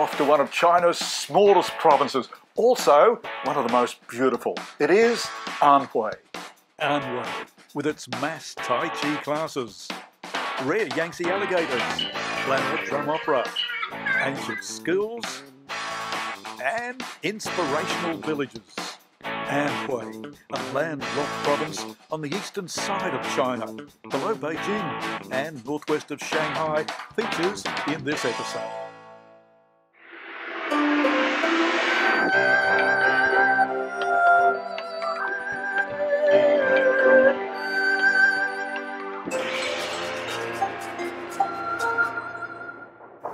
off to one of China's smallest provinces, also one of the most beautiful. It is Anhui. Anhui, with its mass Tai Chi classes, rare Yangtze alligators, planet drum opera, ancient schools, and inspirational villages. Anhui, a landlocked province on the eastern side of China, below Beijing and northwest of Shanghai, features in this episode.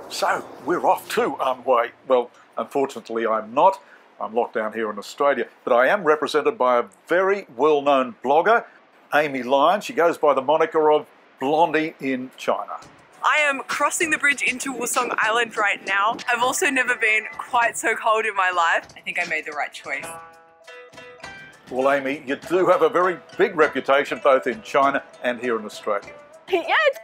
So, we're off to Anhui. Well, unfortunately I'm not. I'm locked down here in Australia, but I am represented by a very well-known blogger, Amy Lyon. She goes by the moniker of Blondie in China. I am crossing the bridge into Wusong Island right now. I've also never been quite so cold in my life. I think I made the right choice. Well, Amy, you do have a very big reputation both in China and here in Australia. Yeah, it's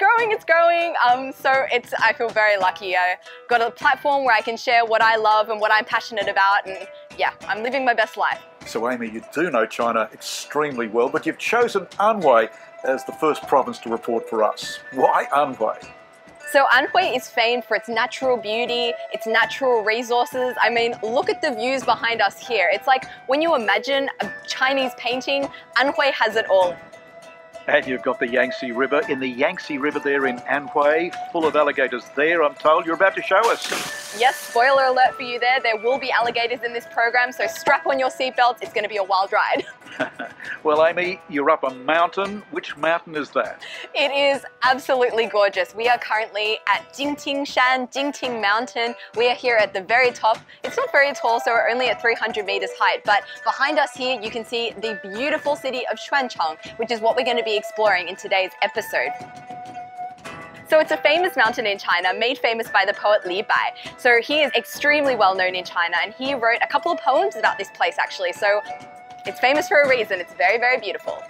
growing. I feel very lucky. I got a platform where I can share what I love and what I'm passionate about, and yeah, I'm living my best life. So Amy, you do know China extremely well, but you've chosen Anhui as the first province to report for us. Why Anhui? So Anhui is famed for its natural beauty, its natural resources. I mean, look at the views behind us here. It's like when you imagine a Chinese painting, Anhui has it all. And you've got the Yangtze River. In the Yangtze River there in Anhui, full of alligators there, I'm told. You're about to show us. Yes, spoiler alert for you there. There will be alligators in this program, so strap on your seatbelts. It's going to be a wild ride. Well, Amy, you're up a mountain. Which mountain is that? It is absolutely gorgeous. We are currently at Jingting Mountain. We are here at the very top. It's not very tall, so we're only at 300 meters height, but behind us here you can see the beautiful city of Huangshan, which is what we're going to be exploring in today's episode. So it's a famous mountain in China, made famous by the poet Li Bai. So he is extremely well known in China, and he wrote a couple of poems about this place actually. So it's famous for a reason. It's very, very beautiful.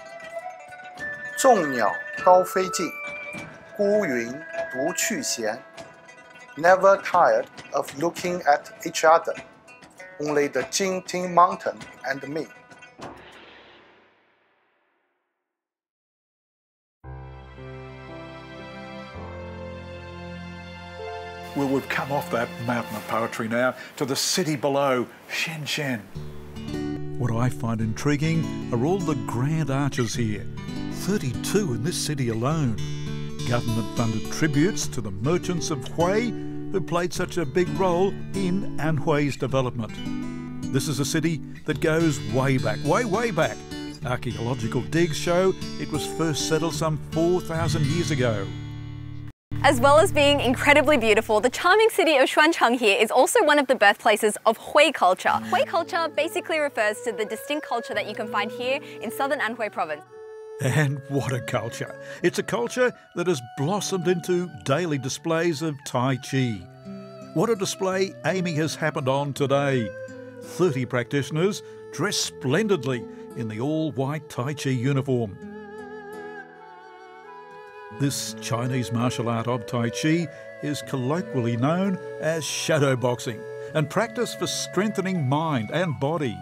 众鸟高飞尽，孤云独去闲。Never tired of looking at each other. Only the Jingting Mountain and me. Well, we've come off that mountain of poetry now to the city below, Shenzhen. What I find intriguing are all the grand arches here. 32 in this city alone. Government-funded tributes to the merchants of Hui who played such a big role in Anhui's development. This is a city that goes way back, way back. Archaeological digs show it was first settled some 4,000 years ago. As well as being incredibly beautiful, the charming city of Xuancheng here is also one of the birthplaces of Hui culture. Hui culture basically refers to the distinct culture that you can find here in southern Anhui province. And what a culture! It's a culture that has blossomed into daily displays of Tai Chi. What a display Amy has happened on today. 30 practitioners dressed splendidly in the all-white Tai Chi uniform. This Chinese martial art of Tai Chi is colloquially known as shadow boxing and practiced for strengthening mind and body.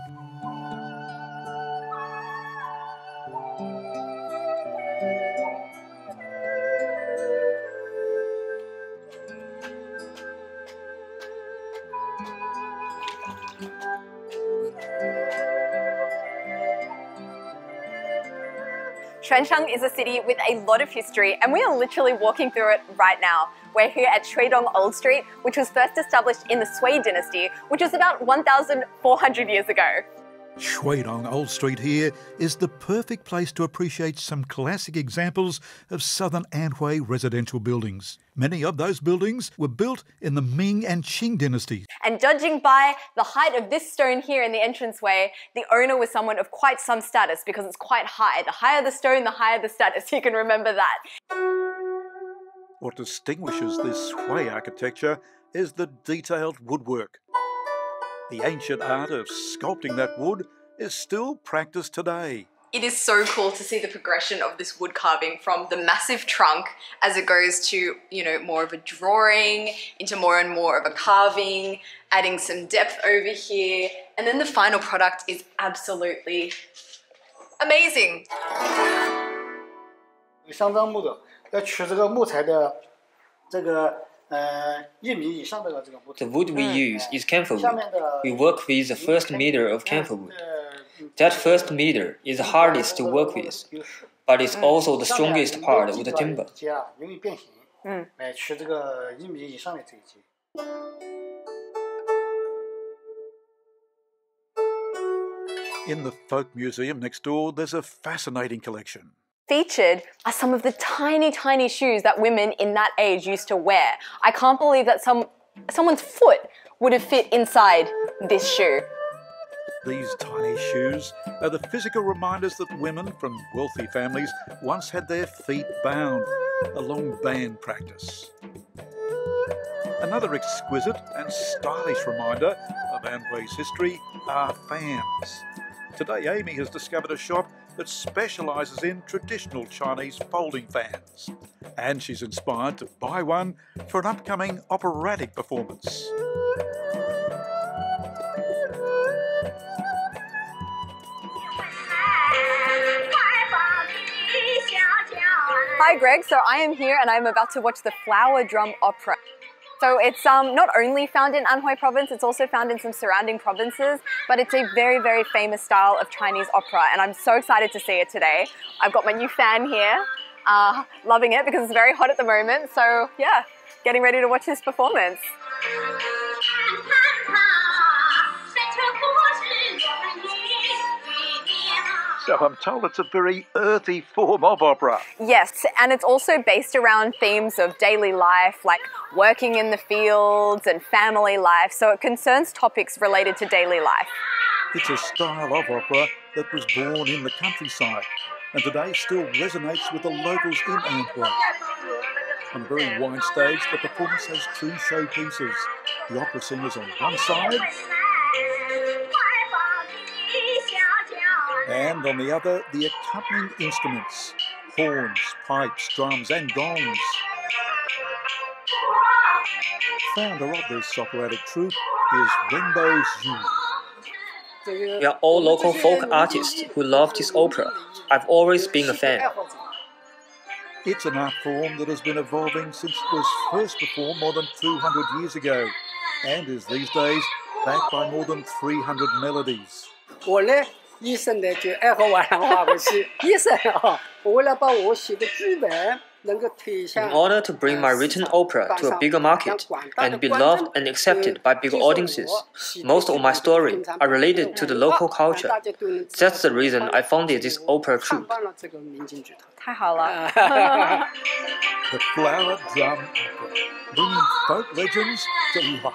Xuancheng is a city with a lot of history, and we are literally walking through it right now. We're here at Tridong Old Street, which was first established in the Sui dynasty, which was about 1,400 years ago. Tridong Old Street here is the perfect place to appreciate some classic examples of southern Anhui residential buildings. Many of those buildings were built in the Ming and Qing dynasties. And judging by the height of this stone here in the entranceway, the owner was someone of quite some status because it's quite high. The higher the stone, the higher the status. You can remember that. What distinguishes this Hui architecture is the detailed woodwork. The ancient art of sculpting that wood is still practiced today. It is so cool to see the progression of this wood carving from the massive trunk as it goes to, you know, more of a drawing, into more and more of a carving, adding some depth over here, and then the final product is absolutely amazing. 香樟木的要取这个木材的这个1米以上的这个木头。 The wood we use is camphor wood. We work with the first meter of camphor wood. That first meter is the hardest to work with, but it's also the strongest part of the timber. 容易变形。取这个1米以上的这一节。 In the Folk Museum next door, there's a fascinating collection. Featured are some of the tiny, tiny shoes that women in that age used to wear. I can't believe that someone's foot would have fit inside this shoe. These tiny shoes are the physical reminders that women from wealthy families once had their feet bound, a long band practice. Another exquisite and stylish reminder of Anhui's history are fans. Today Amy has discovered a shop that specialises in traditional Chinese folding fans, and she's inspired to buy one for an upcoming operatic performance. Hi Greg, so I am here and I'm about to watch the Flower Drum Opera. So it's not only found in Anhui province, it's also found in some surrounding provinces, but it's a very, very famous style of Chinese opera and I'm so excited to see it today. I've got my new fan here, loving it because it's very hot at the moment, so yeah, getting ready to watch this performance. So I'm told it's a very earthy form of opera. Yes, and it's also based around themes of daily life, like working in the fields and family life, so it concerns topics related to daily life. It's a style of opera that was born in the countryside and today still resonates with the locals in Anhui. On a very wide stage, the performance has two showpieces. The opera singers on one side and on the other, the accompanying instruments, horns, pipes, drums and gongs. Founder of this operatic troupe is Rainbow Zhu. We are all local folk artists who love this opera. I've always been a fan. It's an art form that has been evolving since it was first performed more than 200 years ago and is these days backed by more than 300 melodies. 我呢，一生呢就爱好玩话文戏，一生我为了把我写的剧本能够推向。 In order to bring my written opera to a bigger market and be loved and accepted by bigger audiences, most of my stories are related to the local culture. That's the reason I founded this opera troupe. 太好了。 The Flower Drum Opera, bringing folk legends to life.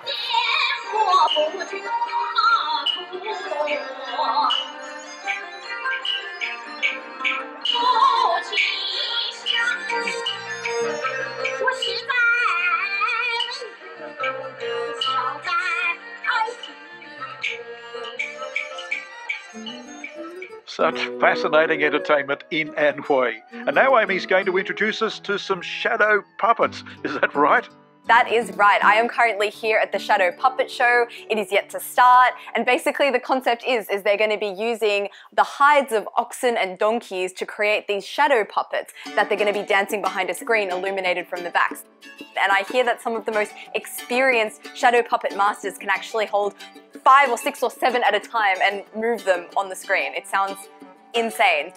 Such fascinating entertainment in Anhui. And now Amy's going to introduce us to some shadow puppets. Is that right? That is right. I am currently here at the Shadow Puppet Show. It is yet to start. And basically the concept is they're going to be using the hides of oxen and donkeys to create these shadow puppets that they're going to be dancing behind a screen illuminated from the backs. And I hear that some of the most experienced shadow puppet masters can actually hold 5 or 6 or 7 at a time and move them on the screen. It sounds insane.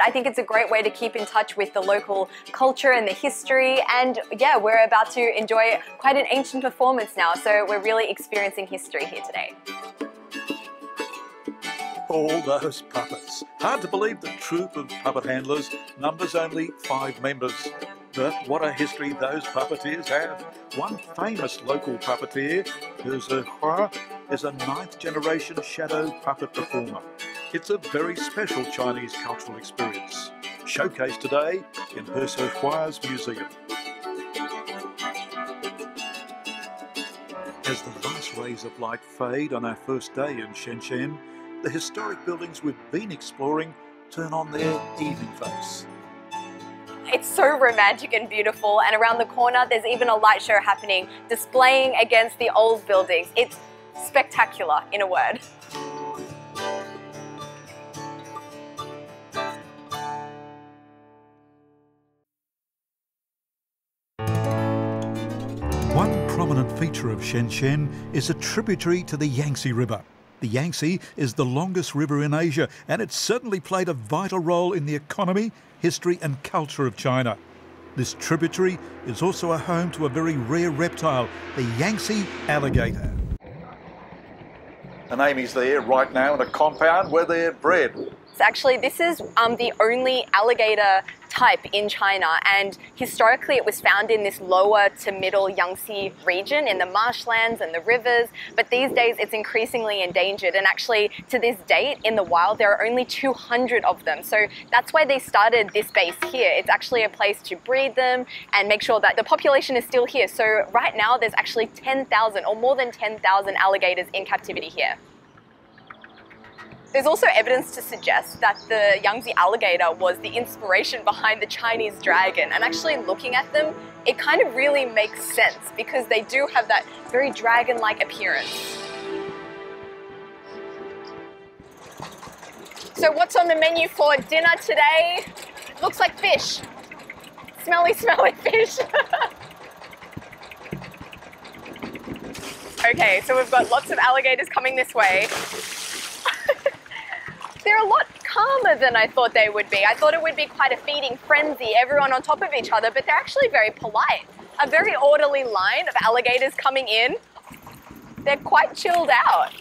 I think it's a great way to keep in touch with the local culture and the history, and yeah, we're about to enjoy quite an ancient performance now, so we're really experiencing history here today. All those puppets. Hard to believe the troupe of puppet handlers numbers only 5 members. But what a history those puppeteers have. One famous local puppeteer, Yangtze Hua, is a 9th generation shadow puppet performer. It's a very special Chinese cultural experience, showcased today in Yangtze Hua's museum. As the last rays of light fade on our first day in Shenzhen, the historic buildings we've been exploring turn on their evening face. It's so romantic and beautiful, and around the corner there's even a light show happening, displaying against the old buildings. It's spectacular, in a word. One prominent feature of Shenzhen is a tributary to the Yangtze River. The Yangtze is the longest river in Asia, and it's certainly played a vital role in the economy, history and culture of China. This tributary is also a home to a very rare reptile, the Yangtze Alligator. And Amy's there right now in a compound where they're bred. So actually, this is the only alligator type in China, and historically it was found in this lower to middle Yangtze region in the marshlands and the rivers, but these days it's increasingly endangered, and actually to this date in the wild there are only 200 of them. So that's why they started this base here. It's actually a place to breed them and make sure that the population is still here. So right now there's actually 10,000 or more than 10,000 alligators in captivity here. There's also evidence to suggest that the Yangtze alligator was the inspiration behind the Chinese dragon, and actually looking at them, it kind of really makes sense because they do have that very dragon-like appearance. So what's on the menu for dinner today? Looks like fish. Smelly, smelly fish. Okay, so we've got lots of alligators coming this way. They're a lot calmer than I thought they would be. I thought it would be quite a feeding frenzy, everyone on top of each other, but they're actually very polite. A very orderly line of alligators coming in. They're quite chilled out.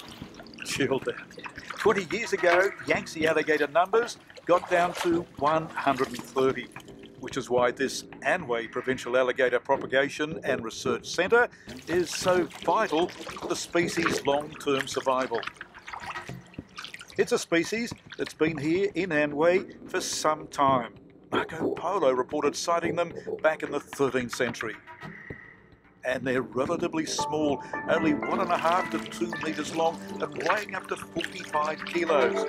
Chilled out. 20 years ago, Yangtze alligator numbers got down to 130, which is why this Anhui Provincial Alligator Propagation and Research Centre is so vital to the species' long-term survival. It's a species that's been here in Anhui for some time. Marco Polo reported sighting them back in the 13th century. And they're relatively small, only 1.5 to 2 metres long and weighing up to 45 kilos.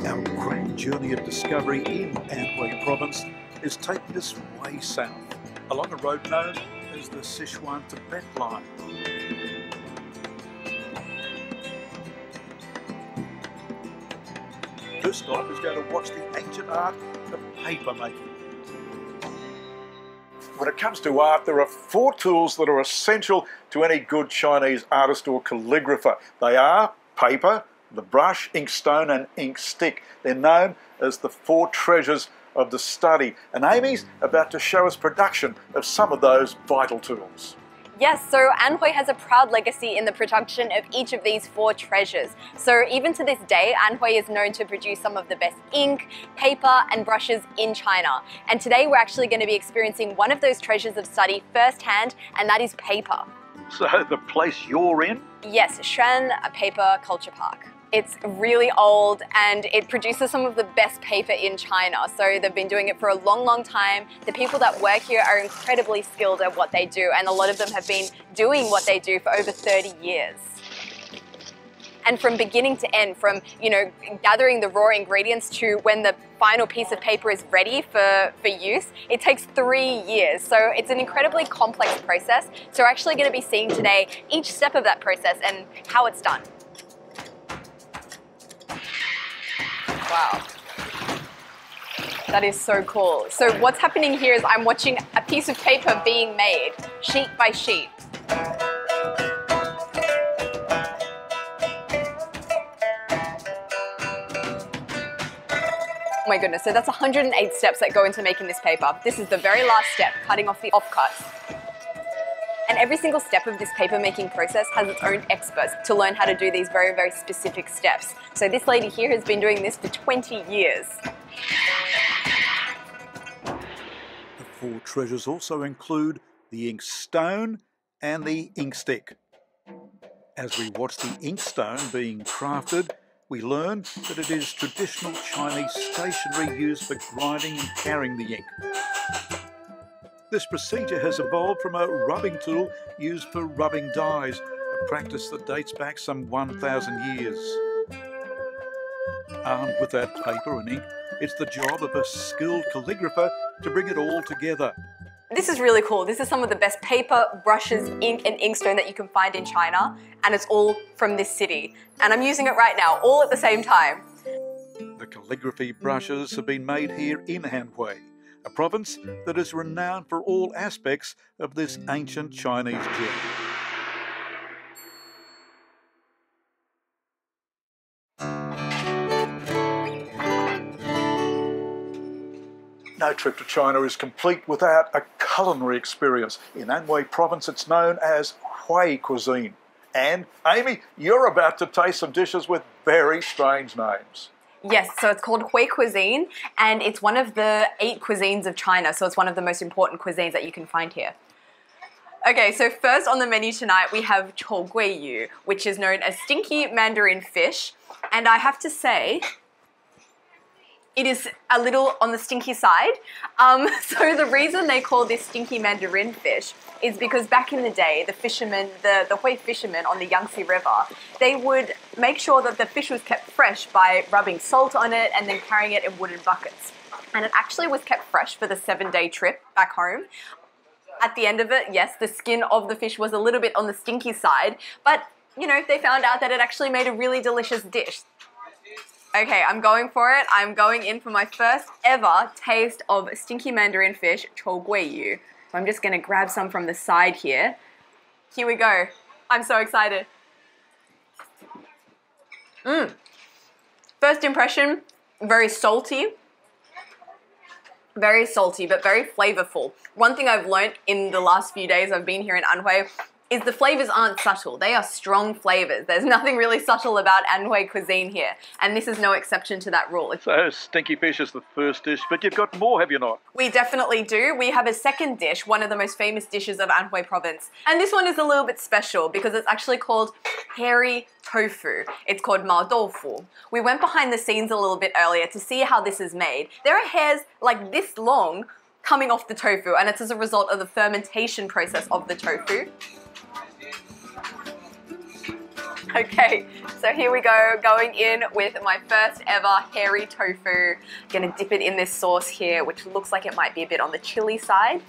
Our grand journey of discovery in Anhui Province is taking us way south, along a road known as the Sichuan-Tibet line. First stop is going to watch the ancient art of paper making. When it comes to art, there are 4 tools that are essential to any good Chinese artist or calligrapher. They are paper, the brush, inkstone and ink stick. They're known as the 4 treasures of the study, and Amy's about to show us production of some of those vital tools. Yes, so Anhui has a proud legacy in the production of each of these 4 treasures. So even to this day, Anhui is known to produce some of the best ink, paper and brushes in China. And today we're actually going to be experiencing one of those treasures of study firsthand, and that is paper. So the place you're in? Yes, Shan Paper Culture Park. It's really old and it produces some of the best paper in China. So they've been doing it for a long, long time. The people that work here are incredibly skilled at what they do, and a lot of them have been doing what they do for over 30 years. And from beginning to end, from gathering the raw ingredients to when the final piece of paper is ready for use, it takes 3 years. So it's an incredibly complex process. So we're actually going to be seeing today each step of that process and how it's done. Wow, that is so cool. So what's happening here is I'm watching a piece of paper being made, sheet by sheet. Oh my goodness, so that's 108 steps that go into making this paper. This is the very last step, cutting off the offcuts. And every single step of this paper making process has its own experts to learn how to do these very, very specific steps. So this lady here has been doing this for 20 years. The 4 treasures also include the ink stone and the ink stick. As we watch the ink stone being crafted, we learn that it is traditional Chinese stationery used for grinding and carrying the ink. This procedure has evolved from a rubbing tool used for rubbing dyes, a practice that dates back some 1,000 years. Armed with that paper and ink, it's the job of a skilled calligrapher to bring it all together. This is really cool. This is some of the best paper, brushes, ink and inkstone that you can find in China, and it's all from this city. And I'm using it right now, all at the same time. The calligraphy brushes have been made here in Anhui, a province that is renowned for all aspects of this ancient Chinese gem. No trip to China is complete without a culinary experience. In Anhui province, it's known as Hui cuisine. And Amy, you're about to taste some dishes with very strange names. Yes, so it's called Hui cuisine, and it's one of the 8 cuisines of China, so it's one of the most important cuisines that you can find here. Okay, so first on the menu tonight we have chou gui yu, which is known as stinky Mandarin fish, and I have to say, it is a little on the stinky side. So the reason they call this stinky Mandarin fish is because back in the day, the fishermen, the Hui fishermen on the Yangtze River, they would make sure that the fish was kept fresh by rubbing salt on it and then carrying it in wooden buckets. And it actually was kept fresh for the 7-day trip back home. At the end of it, yes, the skin of the fish was a little bit on the stinky side, but you know, they found out that it actually made a really delicious dish. Okay, I'm going for it. I'm going in for my first ever taste of stinky Mandarin fish, chou gui yu. So I'm just going to grab some from the side here. Here we go. I'm so excited. First impression, very salty. Very salty, but very flavorful. One thing I've learnt in the last few days I've been here in Anhui is the flavors aren't subtle. They are strong flavors. There's nothing really subtle about Anhui cuisine here, and this is no exception to that rule. So stinky fish is the first dish, but you've got more, have you not? We definitely do. We have a second dish, one of the most famous dishes of Anhui province. And this one is a little bit special because it's actually called hairy tofu. It's called Madolfo. We went behind the scenes a little bit earlier to see how this is made. There are hairs like this long coming off the tofu, and it's as a result of the fermentation process of the tofu. Okay, so here we go, going in with my first ever hairy tofu. Gonna dip it in this sauce here, which looks like it might be a bit on the chili side.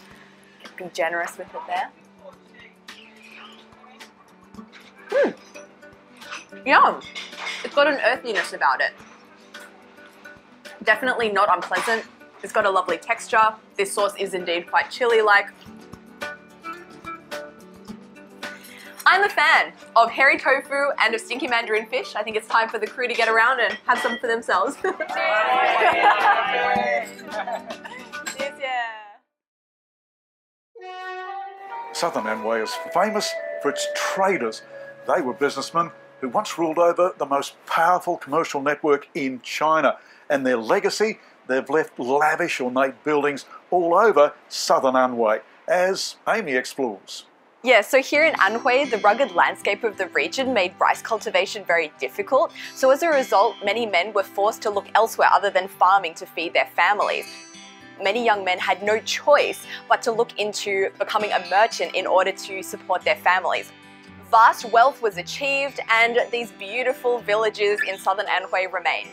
Be generous with it there. Yum! It's got an earthiness about it. Definitely not unpleasant. It's got a lovely texture. This sauce is indeed quite chili-like. I'm a fan of hairy tofu and of stinky Mandarin fish. I think it's time for the crew to get around and have some for themselves. Southern Anhui is famous for its traders. They were businessmen who once ruled over the most powerful commercial network in China. And their legacy, they've left lavish ornate buildings all over Southern Anhui, as Amy explores. Yeah, so here in Anhui, the rugged landscape of the region made rice cultivation very difficult. So as a result, many men were forced to look elsewhere other than farming to feed their families. Many young men had no choice but to look into becoming a merchant in order to support their families. Vast wealth was achieved, and these beautiful villages in southern Anhui remain.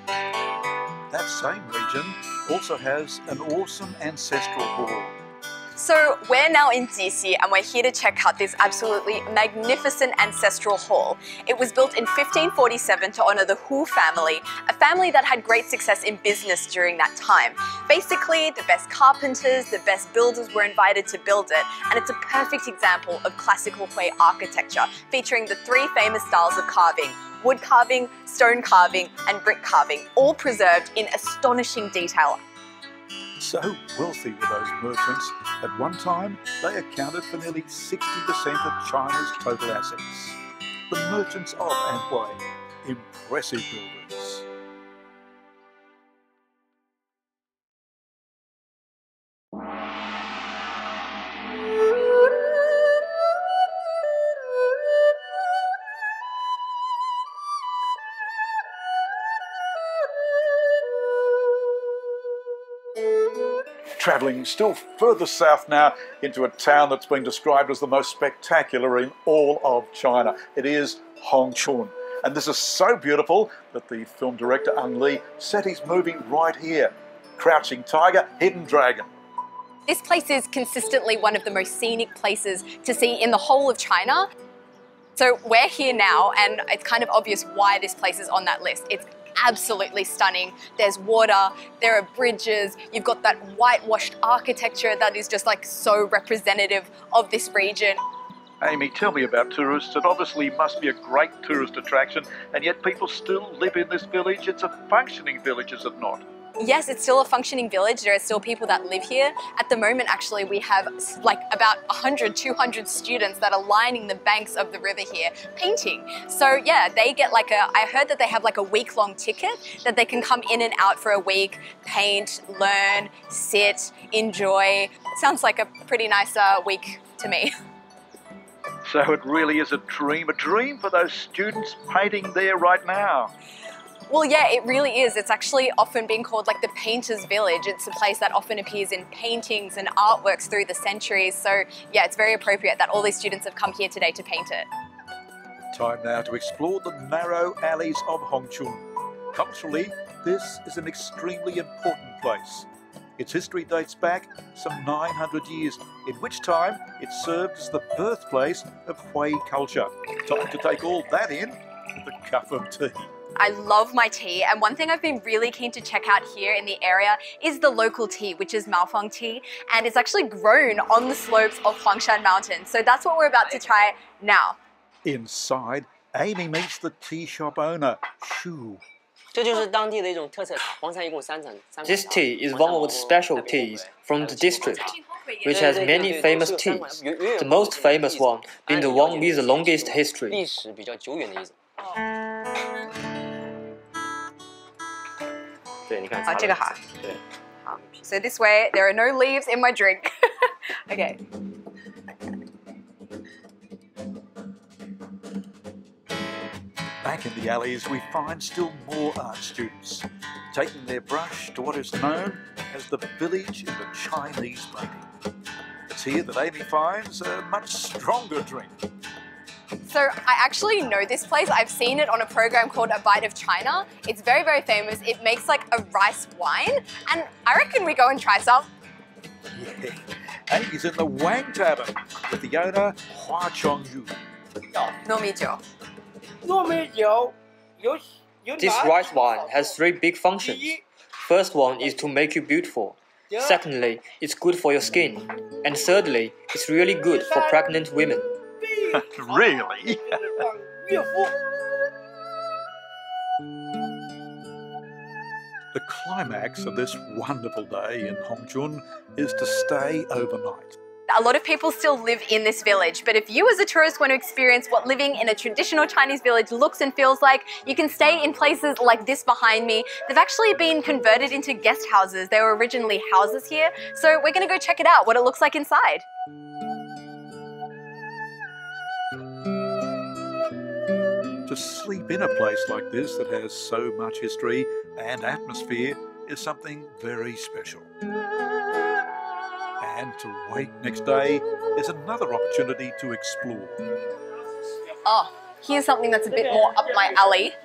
That same region also has an awesome ancestral hall. So we're now in Jixi and we're here to check out this absolutely magnificent ancestral hall. It was built in 1547 to honor the Hu family, a family that had great success in business during that time. Basically, the best carpenters, the best builders were invited to build it, and it's a perfect example of classical Hui architecture, featuring the 3 famous styles of carving: wood carving, stone carving, and brick carving, all preserved in astonishing detail. So wealthy were those merchants, at one time they accounted for nearly 60% of China's total assets. The merchants of Anhui, impressive builders. travelling still further south now into a town that's been described as the most spectacular in all of China. It is Huangshan. And this is so beautiful that the film director Ang Lee set his movie right here. Crouching Tiger, Hidden Dragon. This place is consistently one of the most scenic places to see in the whole of China. So we're here now, and it's kind of obvious why this place is on that list. It's absolutely stunning. There's water, there are bridges, you've got that whitewashed architecture that is just like so representative of this region. Amy, tell me about tourists. It obviously must be a great tourist attraction, and yet people still live in this village. It's a functioning village, is it not? Yes, it's still a functioning village. There are still people that live here. At the moment, actually, we have like about 100, 200 students that are lining the banks of the river here painting. So yeah, they get like I heard that they have like a week-long ticket that they can come in and out for a week, paint, learn, sit, enjoy. Sounds like a pretty nice week to me. So it really is a dream for those students painting there right now. Well, yeah, it really is. It's actually often been called like the painter's village. It's a place that often appears in paintings and artworks through the centuries. So yeah, it's very appropriate that all these students have come here today to paint it. Time now to explore the narrow alleys of Huangshan. Culturally, this is an extremely important place. Its history dates back some 900 years, in which time it served as the birthplace of Hui culture. Time to take all that in with a cup of tea. I love my tea, and one thing I've been really keen to check out here in the area is the local tea, which is Maofong Tea, and it's actually grown on the slopes of Huangshan Mountain. So that's what we're about to try now. Inside, Amy meets the tea shop owner, Shu. This tea is one of the specialties from the district, which has many famous teas, the most famous one being the one with the longest history. So this way, there are no leaves in my drink. Okay. Back in the alleys, we find still more art students, taking their brush to what is known as the village in the Chinese making. It's here that Amy finds a much stronger drink. So I actually know this place. I've seen it on a program called A Bite of China. It's very, very famous. It makes like a rice wine, and I reckon we go and try some. Yeah, Amy's in the Wang Tavern with the owner, Huangshan. This rice wine has three big functions. First one is to make you beautiful. Secondly, it's good for your skin. And thirdly, it's really good for pregnant women. Really? The climax of this wonderful day in Huangshan is to stay overnight. A lot of people still live in this village, but if you as a tourist want to experience what living in a traditional Chinese village looks and feels like, you can stay in places like this behind me. They've actually been converted into guest houses. They were originally houses here, so we're going to go check it out, what it looks like inside. To sleep in a place like this that has so much history and atmosphere is something very special. And to wake next day is another opportunity to explore. Oh, here's something that's a bit more up my alley.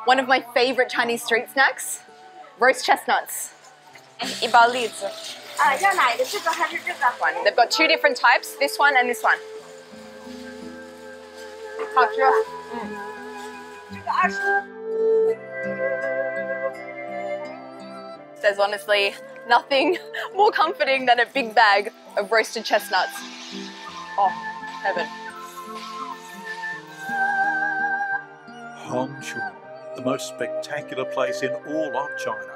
One of my favorite Chinese street snacks, roast chestnuts. They've got two different types, this one and this one. There's honestly nothing more comforting than a big bag of roasted chestnuts. Oh, heaven. Huangshan, the most spectacular place in all of China.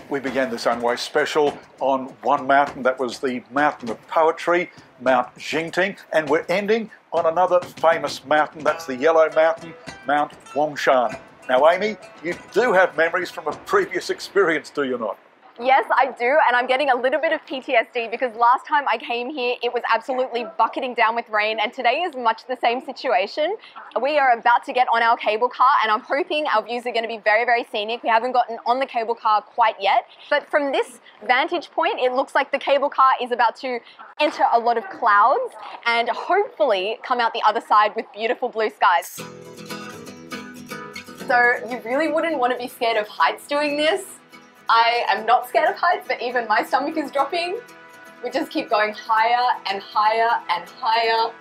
We began this Anhui special on one mountain, that was the Mountain of Poetry, Mount Jingting, and we're ending on another famous mountain, that's the Yellow Mountain, Mount Huangshan. Now Amy, you do have memories from a previous experience, do you not? Yes, I do, and I'm getting a little bit of PTSD because last time I came here, it was absolutely bucketing down with rain, and today is much the same situation. We are about to get on our cable car, and I'm hoping our views are going to be very, very scenic. We haven't gotten on the cable car quite yet, but from this vantage point, it looks like the cable car is about to enter a lot of clouds and hopefully come out the other side with beautiful blue skies. So you really wouldn't want to be scared of heights doing this. I am not scared of heights, but even my stomach is dropping. We just keep going higher and higher and higher.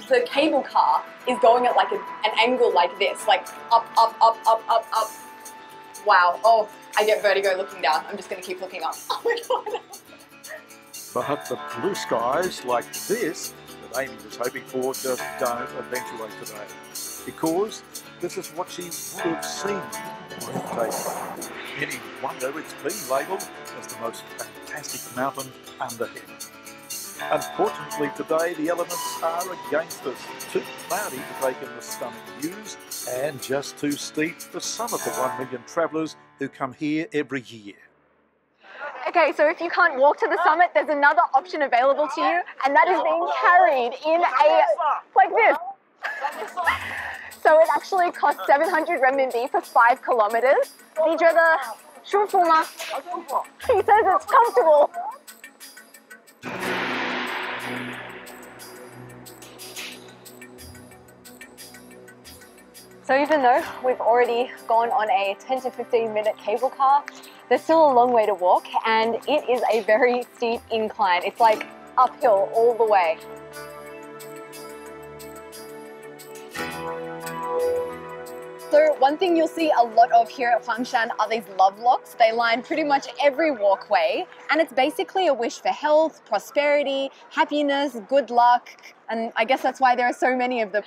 The cable car is going at like an angle like this, like up, up, up, up, up, up. Wow, oh, I get vertigo looking down. I'm just gonna keep looking up. Oh my God. But the blue skies like this that Amy was hoping for just don't eventuate today, because this is what she would have seen on tape. Many wonder it's been labelled as the most fantastic mountain under heaven. Unfortunately today the elements are against us. Too cloudy to take in the stunning views and just too steep to summit the 1 million travellers who come here every year. Okay, so if you can't walk to the summit, there's another option available to you, and that is being carried in like this. So it actually costs 700 renminbi for 5 kilometers. 你觉得舒服吗? He says it's comfortable. So even though we've already gone on a 10 to 15 minute cable car, there's still a long way to walk, and it is a very steep incline. It's like uphill all the way. So one thing you'll see a lot of here at Huangshan are these love locks. They line pretty much every walkway, and it's basically a wish for health, prosperity, happiness, good luck, and I guess that's why there are so many of them.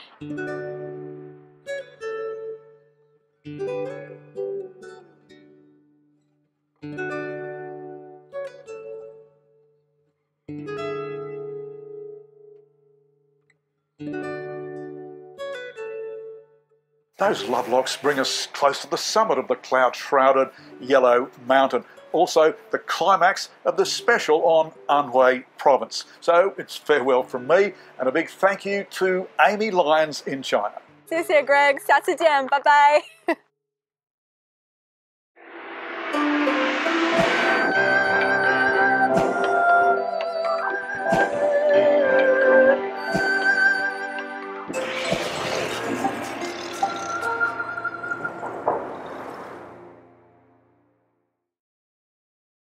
Those love locks bring us close to the summit of the cloud-shrouded yellow mountain. Also, the climax of the special on Anhui province. So it's farewell from me, and a big thank you to Amy Lyons in China. 谢谢 Greg， 下次见，拜拜。